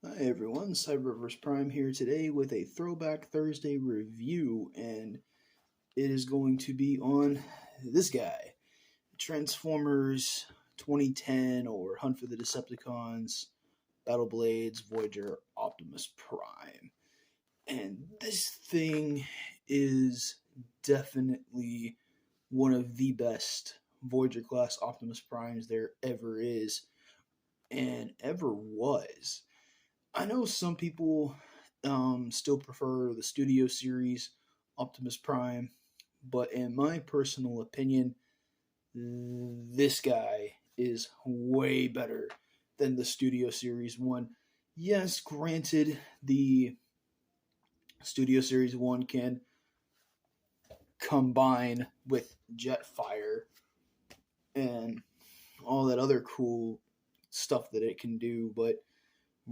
Hi everyone, Cyberverse Prime here today with a Throwback Thursday review, and it is going to be on this guy, Transformers 2010 or Hunt for the Decepticons, Battle Blades, Voyager, Optimus Prime. And this thing is definitely one of the best Voyager class Optimus Primes there ever is and ever was. I know some people still prefer the Studio Series Optimus Prime, but in my personal opinion, this guy is way better than the Studio Series 1. Yes, granted, the Studio Series 1 can combine with Jetfire and all that other cool stuff that it can do, but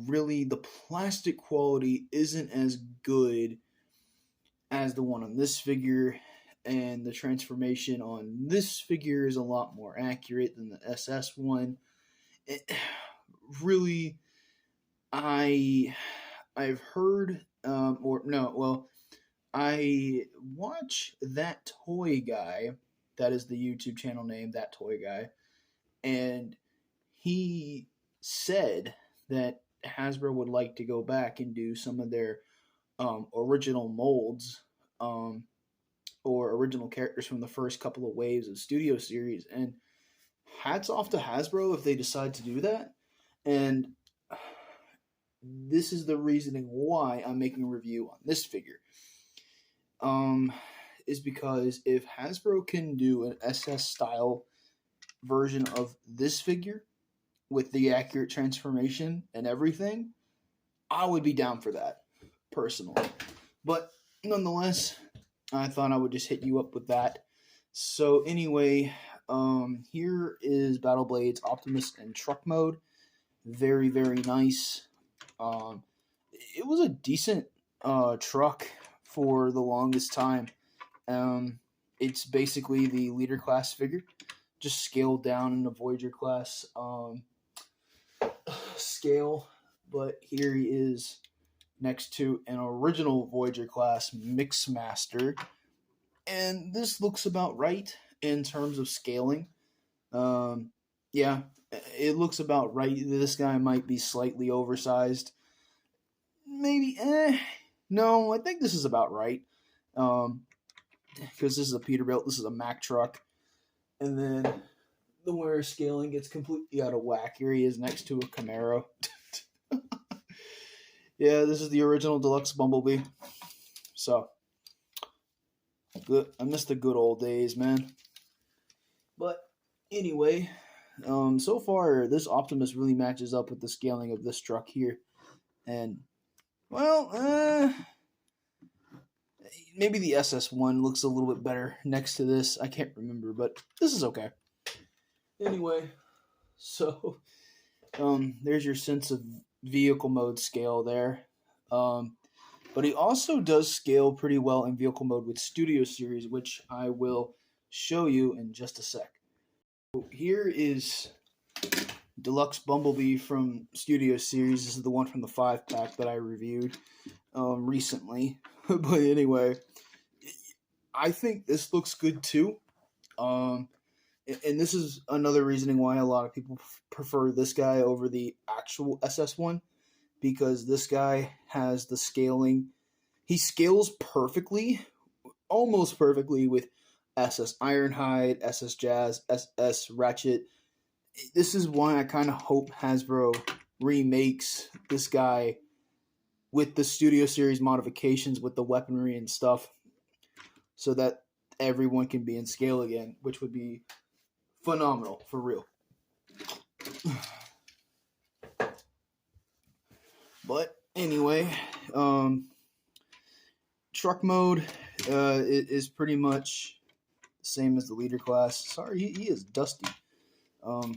really the plastic quality isn't as good as the one on this figure, and the transformation on this figure is a lot more accurate than the SS one. Really, I've heard or no, well, I watch That Toy Guy. That is the YouTube channel name, That Toy Guy, and he said that Hasbro would like to go back and do some of their original molds or original characters from the first couple of waves of Studio Series. And hats off to Hasbro if they decide to do that. And this is the reasoning why I'm making a review on this figure. Is because if Hasbro can do an SS style version of this figure with the accurate transformation and everything, I would be down for that, personally. But nonetheless, I thought I would just hit you up with that. So anyway, here is Battle Blades Optimus in truck mode. Very, very nice. It was a decent truck for the longest time. It's basically the leader class figure, just scaled down in the Voyager class scale, but here he is next to an original Voyager class Mixmaster, and this looks about right in terms of scaling. Yeah, it looks about right. This guy might be slightly oversized, maybe. No, I think this is about right. Because this is a Peterbilt, this is a Mack truck, and then the where scaling gets completely out of whack. Here he is next to a Camaro. Yeah, this is the original deluxe Bumblebee. So, good. I miss the good old days, man. But anyway, so far this Optimus really matches up with the scaling of this truck here, and well, maybe the SS1 looks a little bit better next to this. I can't remember, but this is okay. Anyway, so there's your sense of vehicle mode scale there. But he also does scale pretty well in vehicle mode with Studio Series, which I will show you in just a sec. So here is Deluxe Bumblebee from Studio Series. This is the one from the 5-pack that I reviewed recently. But anyway, I think this looks good too. And this is another reasoning why a lot of people prefer this guy over the actual SS1, because this guy has the scaling. He scales perfectly, almost perfectly, with SS Ironhide, SS Jazz, SS Ratchet. This is why I kind of hope Hasbro remakes this guy with the Studio Series modifications with the weaponry and stuff, so that everyone can be in scale again, which would be phenomenal, for real. But anyway, truck mode is pretty much the same as the leader class. Sorry, he is dusty. Oh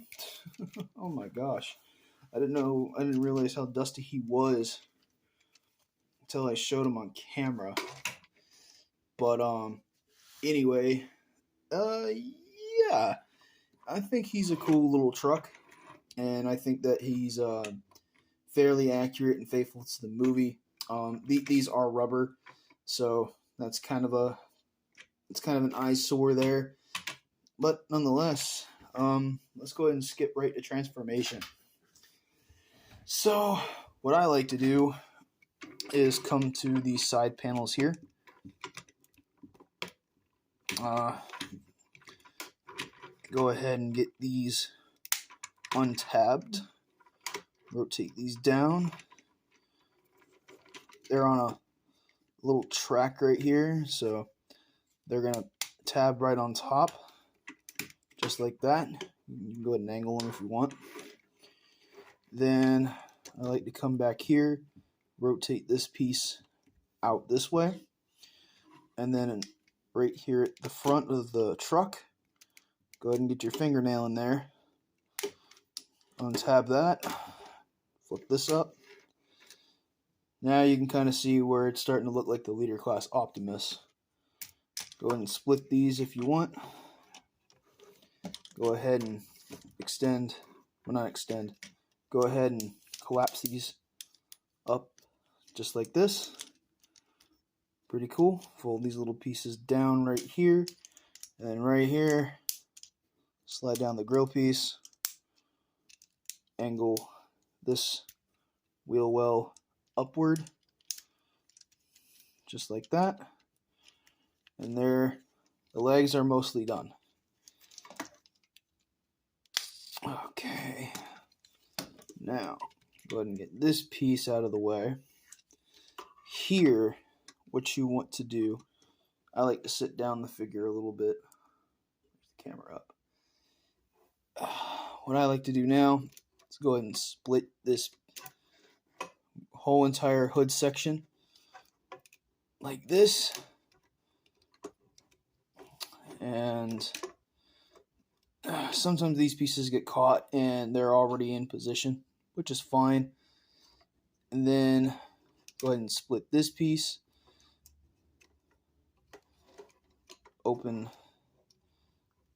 my gosh, I didn't realize how dusty he was until I showed him on camera. But anyway, yeah, I think he's a cool little truck, and I think that he's fairly accurate and faithful to the movie. These are rubber, so that's kind of an eyesore there. But nonetheless, let's go ahead and skip right to transformation. So what I like to do is come to these side panels here. Go ahead and get these untabbed. Rotate these down. They're on a little track right here, so they're going to tab right on top, just like that. You can go ahead and angle them if you want. Then I like to come back here, rotate this piece out this way, and then right here at the front of the truck, go ahead and get your fingernail in there, untab that, flip this up. Now you can kind of see where it's starting to look like the leader class Optimus. Go ahead and split these if you want. Go ahead and extend, well, not extend, go ahead and collapse these up just like this. Pretty cool. Fold these little pieces down right here, and then right here, slide down the grill piece, angle this wheel well upward, just like that. And there, the legs are mostly done. Okay, now go ahead and get this piece out of the way. Here, what you want to do, I like to sit down the figure a little bit. There's the camera up. What I like to do now is go ahead and split this whole entire hood section like this. And sometimes these pieces get caught and they're already in position, which is fine. And then go ahead and split this piece. Open,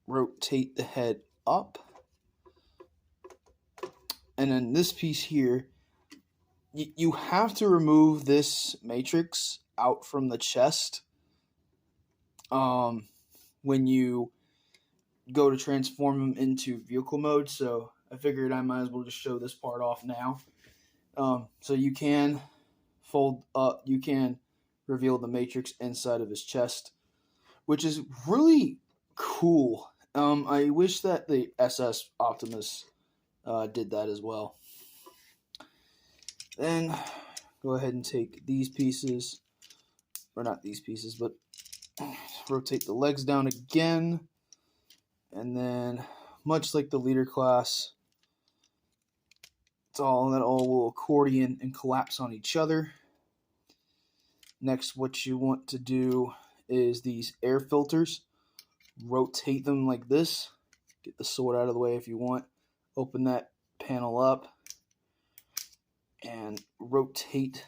rotate the head up. And then this piece here, you have to remove this matrix out from the chest when you go to transform them into vehicle mode. So I figured I might as well just show this part off now. So you can fold up, you can reveal the matrix inside of his chest, which is really cool. I wish that the SS Optimus did that as well. Then go ahead and take these pieces, or not these pieces, but rotate the legs down again, and then much like the leader class, that all will accordion and collapse on each other. Next, what you want to do is these air filters. Rotate them like this. Get the sword out of the way if you want. Open that panel up and rotate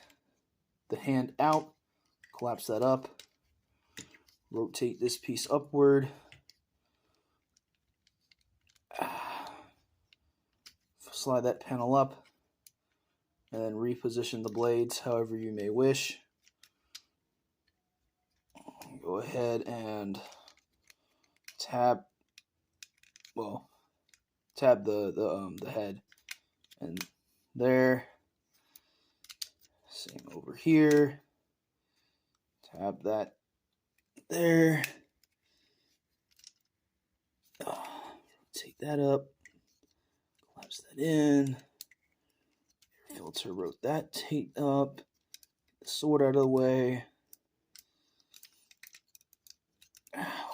the hand out. Collapse that up. Rotate this piece upward. Slide that panel up. And then reposition the blades however you may wish. Go ahead and tab the head, and there. Same over here. Tab that there. Take that up. Collapse that in. Filter, rotate that tape up. Get the sword out of the way.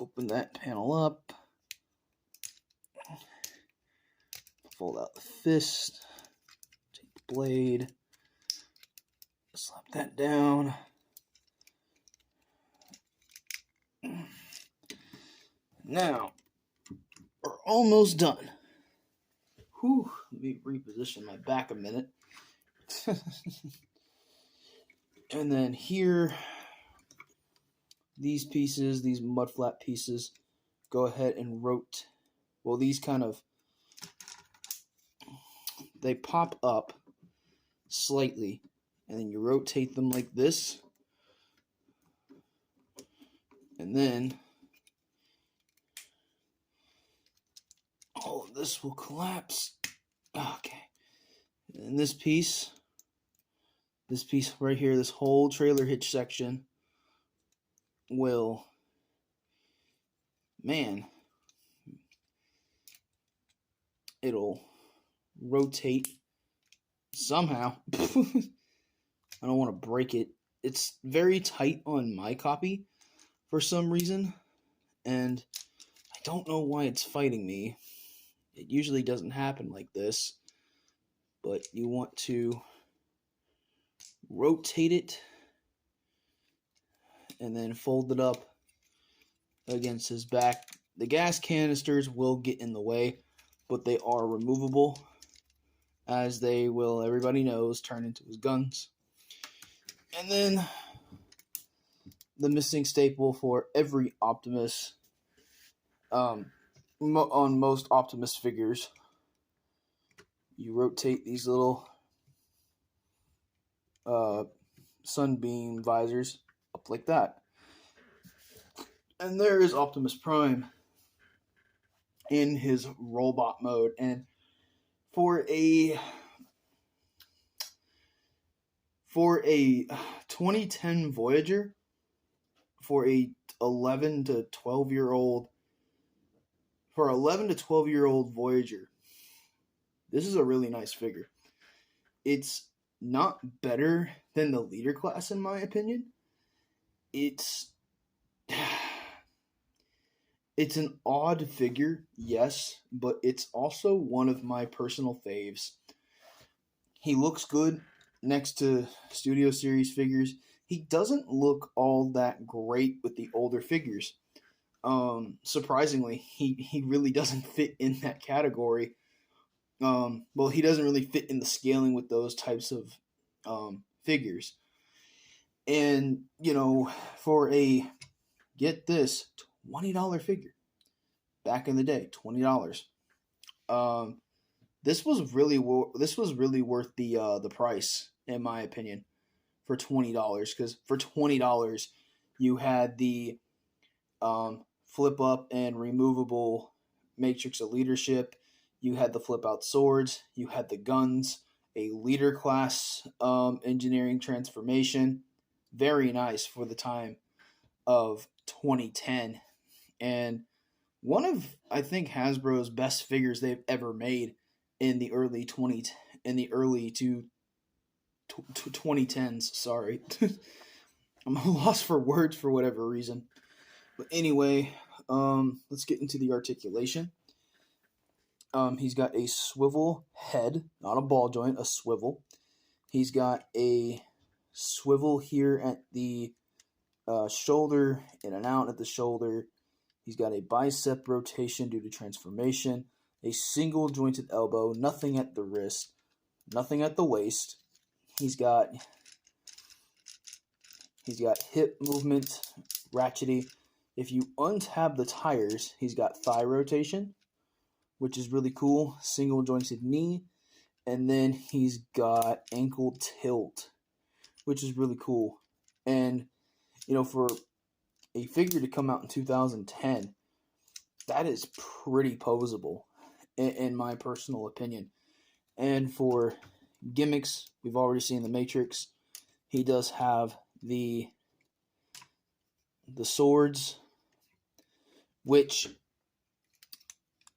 Open that panel up. Fold out the fist. Take the blade. Slap that down. Now, we're almost done. Whew, let me reposition my back a minute. And then here, these pieces, these mud flat pieces, go ahead and rotate. Well, these kind of, they pop up slightly, and then you rotate them like this, and then all of this will collapse. Okay, and this piece right here, this whole trailer hitch section will, man, it'll rotate somehow. I don't want to break it. It's very tight on my copy for some reason, and I don't know why it's fighting me. It usually doesn't happen like this, but you want to rotate it and then fold it up against his back. The gas canisters will get in the way, but they are removable, as they will, everybody knows, turn into his guns. And then the missing staple for every Optimus, on most Optimus figures, you rotate these little sunbeam visors up like that. And there is Optimus Prime in his robot mode. And for a 2010 Voyager, for a 11 to 12 year old Voyager, this is a really nice figure. It's not better than the leader class, in my opinion. It's an odd figure, yes, but it's also one of my personal faves. He looks good next to Studio Series figures. He doesn't look all that great with the older figures. Surprisingly, he really doesn't fit in that category. Well, he doesn't really fit in the scaling with those types of figures. And, for a, get this, $20 figure, back in the day, $20. This was really worth the price, in my opinion, for $20. Because for $20, you had the flip up and removable Matrix of Leadership. You had the flip out swords. You had the guns. A leader class engineering transformation. Very nice for the time of 2010. And one of, I think, Hasbro's best figures they've ever made in the early 2010s. Sorry. I'm lost for words for whatever reason. But anyway, let's get into the articulation. He's got a swivel head, not a ball joint, a swivel. He's got a swivel here at the shoulder, in and out at the shoulder. He's got a bicep rotation due to transformation, a single jointed elbow, nothing at the wrist, nothing at the waist. He's got hip movement, ratchety. If you untab the tires, he's got thigh rotation, which is really cool, single jointed knee, and then he's got ankle tilt, which is really cool. And, for a figure to come out in 2010, that is pretty posable, in my personal opinion. And for gimmicks, we've already seen the Matrix. He does have the swords, which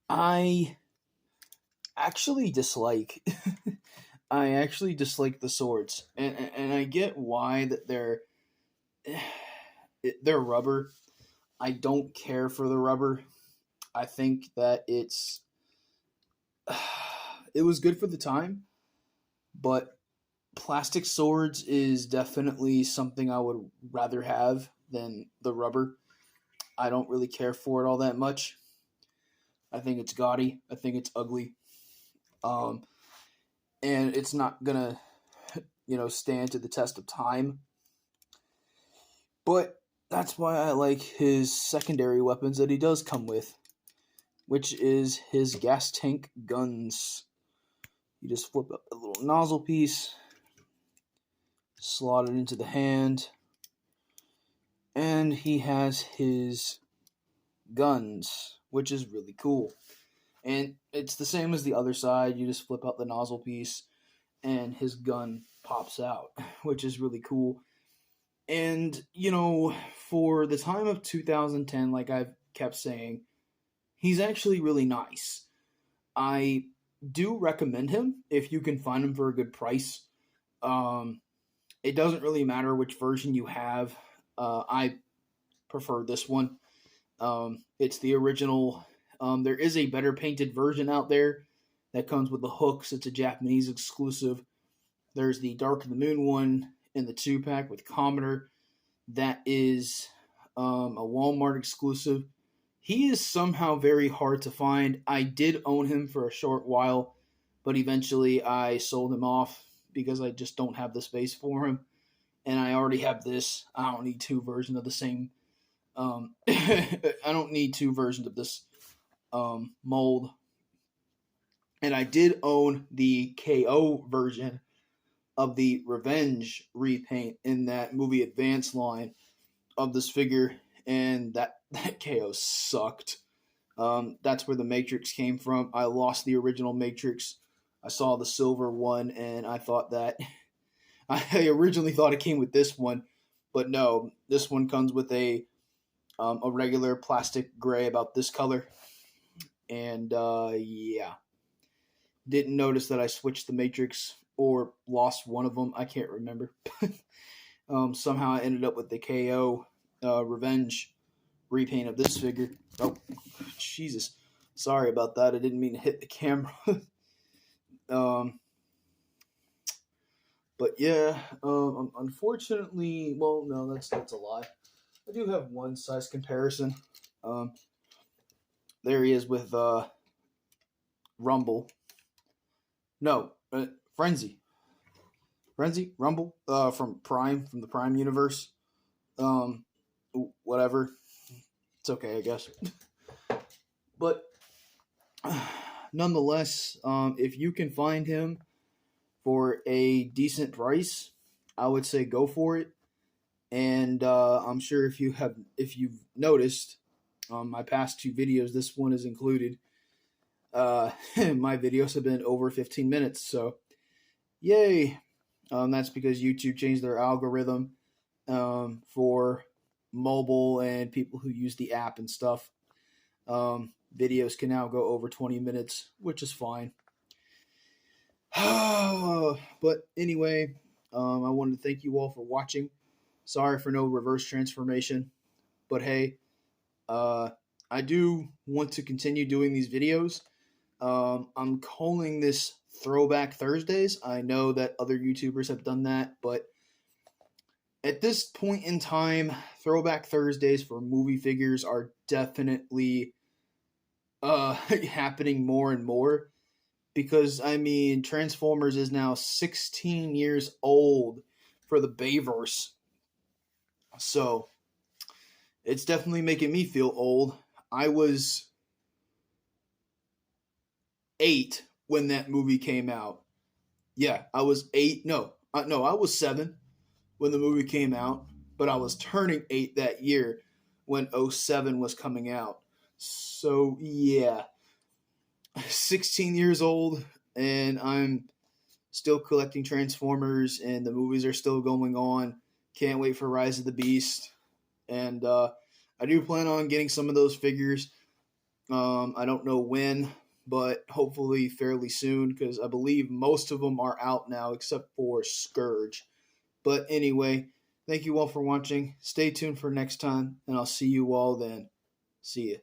I actually dislike. I actually dislike the swords, and I get why that they're rubber. I don't care for the rubber. I think that it was good for the time, but plastic swords is definitely something I would rather have than the rubber. I don't really care for it all that much. I think it's gaudy. I think it's ugly. And it's not gonna, stand to the test of time. But that's why I like his secondary weapons that he does come with, which is his gas tank guns. You just flip up a little nozzle piece, slotted into the hand. And he has his guns, which is really cool. And it's the same as the other side. You just flip out the nozzle piece and his gun pops out, which is really cool. And, for the time of 2010, like I've kept saying, he's actually really nice. I do recommend him if you can find him for a good price. It doesn't really matter which version you have. I prefer this one. It's the original. There is a better painted version out there that comes with the hooks. It's a Japanese exclusive. There's the Dark of the Moon one in the 2-pack with Commodore. That is a Walmart exclusive. He is somehow very hard to find. I did own him for a short while, but eventually I sold him off because I just don't have the space for him. And I already have this. I don't need two versions of the same. I don't need two versions of this mold. And I did own the KO version of the Revenge repaint in that movie Advance line of this figure, and that KO sucked. That's where the Matrix came from. I lost the original Matrix. I saw the silver one, and I thought that I originally thought it came with this one, but no, this one comes with a regular plastic gray about this color, and yeah, didn't notice that I switched the Matrix or lost one of them. I can't remember. Somehow I ended up with the KO Revenge repaint of this figure. Oh, Jesus. Sorry about that. I didn't mean to hit the camera. But yeah, unfortunately, well, no, that's a lie. I do have one size comparison. There he is with Rumble. No, Frenzy, Rumble, from the Prime universe. Whatever. It's okay, I guess. But nonetheless, if you can find him for a decent price, I would say go for it. And I'm sure if you've noticed, my past two videos, this one is included. My videos have been over 15 minutes, so yay. That's because YouTube changed their algorithm for mobile and people who use the app and stuff. Videos can now go over 20 minutes, which is fine. But anyway, I wanted to thank you all for watching. Sorry for no reverse transformation, but hey, I do want to continue doing these videos. I'm calling this Throwback Thursdays. I know that other YouTubers have done that, but at this point in time, Throwback Thursdays for movie figures are definitely happening more and more. Because, I mean, Transformers is now 16 years old for the Bayverse. So, it's definitely making me feel old. I was 8 when that movie came out. Yeah, I was 8. No, I was 7 when the movie came out. But I was turning 8 that year when 07 was coming out. So, yeah. 16 years old, and I'm still collecting Transformers, and the movies are still going on. Can't wait for Rise of the Beast. And I do plan on getting some of those figures. I don't know when, but hopefully fairly soon, because I believe most of them are out now, except for Scourge. But anyway, thank you all for watching. Stay tuned for next time, and I'll see you all then. See ya.